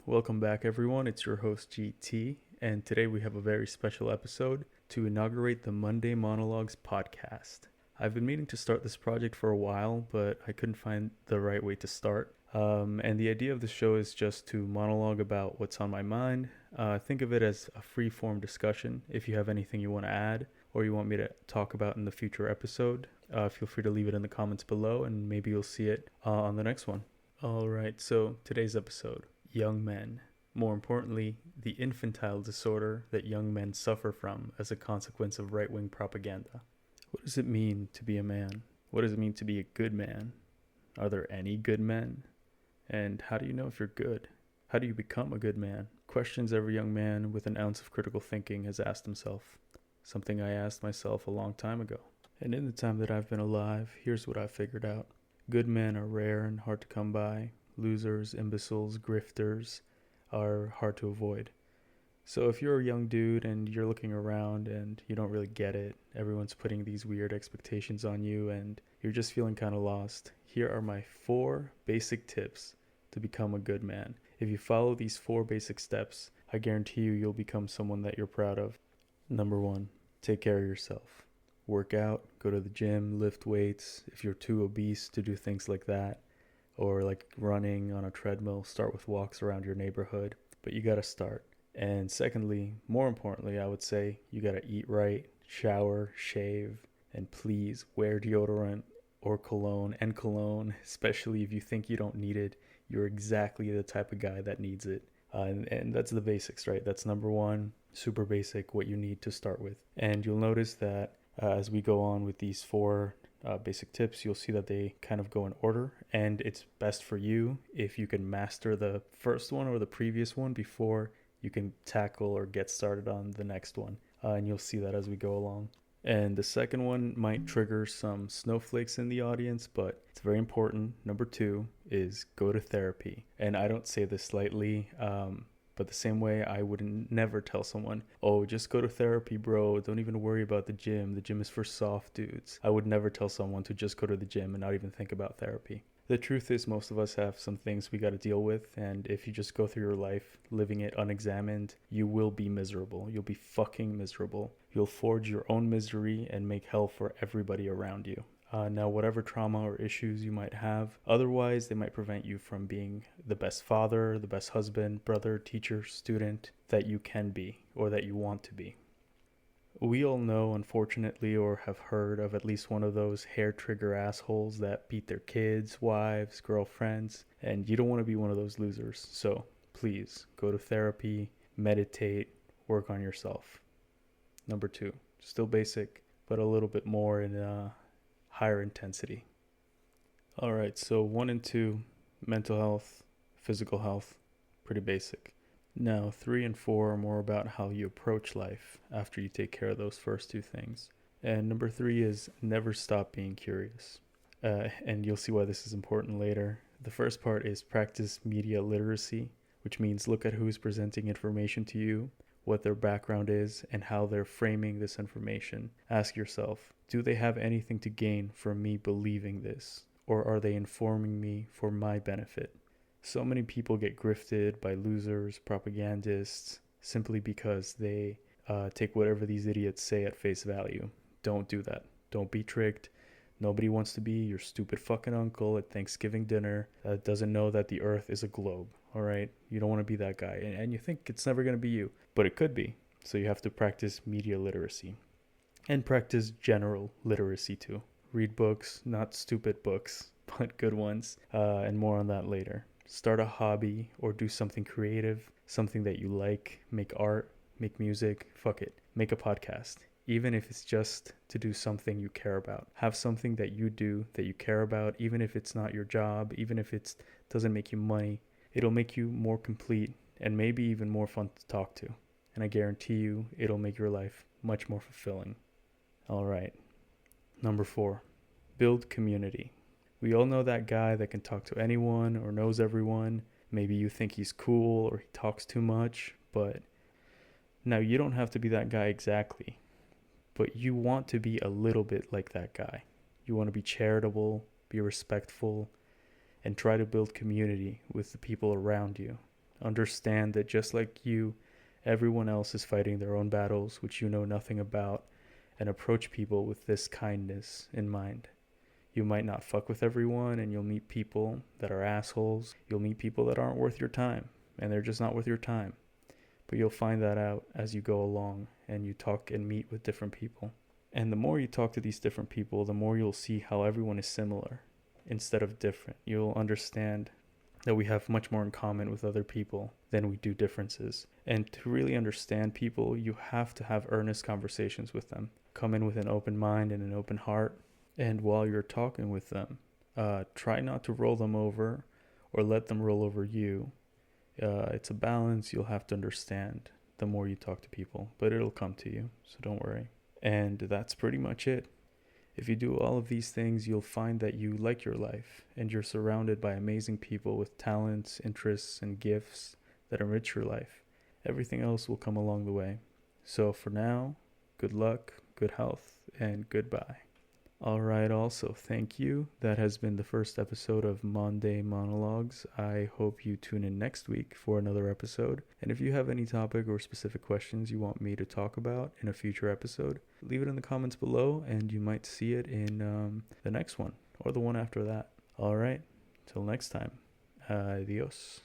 Welcome back, everyone. It's your host, GT, and today we have a very special episode to inaugurate the Monday Monologues podcast. I've been meaning to start this project for a while, but I couldn't find the right way to start. And the idea of the show is just to monologue about what's on my mind. Think of it as a free form discussion. If you have anything you want to add or you want me to talk about in the future episode, feel free to leave it in the comments below and maybe you'll see it on the next one. Alright, so today's episode, young men. More importantly, the infantile disorder that young men suffer from as a consequence of right-wing propaganda. What does it mean to be a man? What does it mean to be a good man? Are there any good men? And how do you know if you're good? How do you become a good man? Questions every young man with an ounce of critical thinking has asked himself. Something I asked myself a long time ago. And in the time that I've been alive, here's what I've figured out. Good men are rare and hard to come by. Losers, imbeciles, grifters are hard to avoid. So if you're a young dude and you're looking around and you don't really get it, everyone's putting these weird expectations on you and you're just feeling kind of lost, here are my 4 basic tips to become a good man. If you follow these 4 basic steps, I guarantee you'll become someone that you're proud of. Number 1, take care of yourself. Work out, go to the gym, lift weights. If you're too obese to do things like that, or like running on a treadmill, start with walks around your neighborhood. But you gotta start. And secondly, more importantly, I would say you gotta eat right, shower, shave, and please wear deodorant or cologne, especially if you think you don't need it. You're exactly the type of guy that needs it. And that's the basics, right? That's number 1, super basic, what you need to start with. And you'll notice that as we go on with these 4 basic tips, you'll see that they kind of go in order, and it's best for you if you can master the first one or the previous one before you can tackle or get started on the next one. And you'll see that as we go along. And the second one might trigger some snowflakes in the audience, but it's very important. Number 2 is go to therapy. And I don't say this lightly, but the same way I would never tell someone, oh, just go to therapy, bro. Don't even worry about the gym. The gym is for soft dudes. I would never tell someone to just go to the gym and not even think about therapy. The truth is most of us have some things we got to deal with. And if you just go through your life living it unexamined, you will be miserable. You'll be fucking miserable. You'll forge your own misery and make hell for everybody around you. Now, whatever trauma or issues you might have, otherwise they might prevent you from being the best father, the best husband, brother, teacher, student that you can be or that you want to be. We all know, unfortunately, or have heard of at least one of those hair trigger assholes that beat their kids, wives, girlfriends, and you don't want to be one of those losers. So please go to therapy, meditate, work on yourself. Number 2, still basic, but a little bit more in higher intensity. All right, so 1 and 2, mental health, physical health, pretty basic. Now 3 and 4 are more about how you approach life after you take care of those first 2 things. And number 3 is never stop being curious. And you'll see why this is important later. The first part is practice media literacy, which means look at who's presenting information to you, what their background is, and how they're framing this information. Ask yourself, do they have anything to gain from me believing this? Or are they informing me for my benefit? So many people get grifted by losers, propagandists, simply because they take whatever these idiots say at face value. Don't do that. Don't be tricked. Nobody wants to be your stupid fucking uncle at Thanksgiving dinner that doesn't know that the earth is a globe. All right? You don't want to be that guy. And you think it's never going to be you. But it could be. So you have to practice media literacy. And practice general literacy too. Read books, not stupid books, but good ones. And more on that later. Start a hobby or do something creative. Something that you like. Make art. Make music. Fuck it. Make a podcast. Even if it's just to do something you care about. Have something that you do that you care about, even if it's not your job, even if it doesn't make you money. It'll make you more complete and maybe even more fun to talk to. And I guarantee you it'll make your life much more fulfilling. All right. Number 4, build community. We all know that guy that can talk to anyone or knows everyone. Maybe you think he's cool or he talks too much, but now you don't have to be that guy exactly. But you want to be a little bit like that guy. You want to be charitable, be respectful, and try to build community with the people around you. Understand that just like you, everyone else is fighting their own battles, which you know nothing about, and approach people with this kindness in mind. You might not fuck with everyone, and you'll meet people that are assholes. You'll meet people that aren't worth your time, and they're just not worth your time. But you'll find that out as you go along and you talk and meet with different people. And the more you talk to these different people, the more you'll see how everyone is similar instead of different. You'll understand that we have much more in common with other people than we do differences. And to really understand people, you have to have earnest conversations with them. Come in with an open mind and an open heart. And while you're talking with them, try not to roll them over or let them roll over you. It's a balance you'll have to understand the more you talk to people, but it'll come to you, so don't worry. And that's pretty much it. If you do all of these things, you'll find that you like your life and you're surrounded by amazing people with talents, interests, and gifts that enrich your life. Everything else will come along the way. So for now, good luck, good health, and goodbye. All right, also, thank you. That has been the first episode of Monday Monologues. I hope you tune in next week for another episode. And if you have any topic or specific questions you want me to talk about in a future episode, leave it in the comments below and you might see it in the next one or the one after that. All right, till next time. Adios.